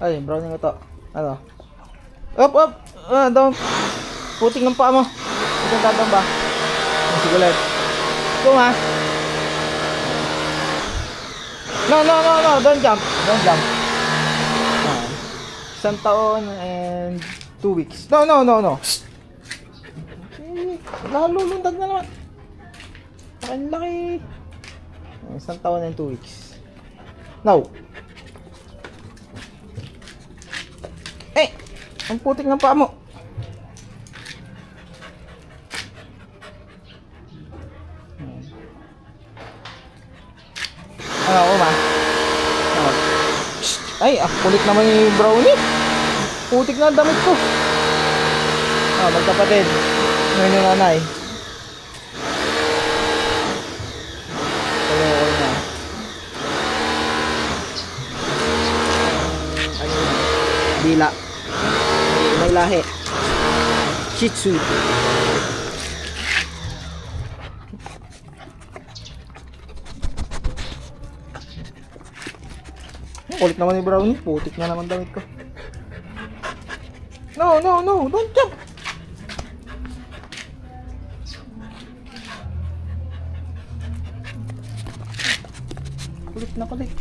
Ay, browning ko to. Ano? Up, up! Down. Putik ng paa mo. Itong tatang ba? Sige ulit. Go ha. No. Don't jump. Don't jump. Isang taon and 2 weeks. No. Nalulundag na naman. Ang laki. Isang taon and 2 weeks. Now. Eh! Ang putik ng paa mo. Ano, ma? Ay, kulit naman yung brownie. Putik na ang damit ko. Magkapatid. Ngayon yung nanay. Okay na. Dila. May lahi. Shih Tzu. Kulit naman yung brownie. Putik na naman damit ko. No. Don't jump. Kulit na kulit.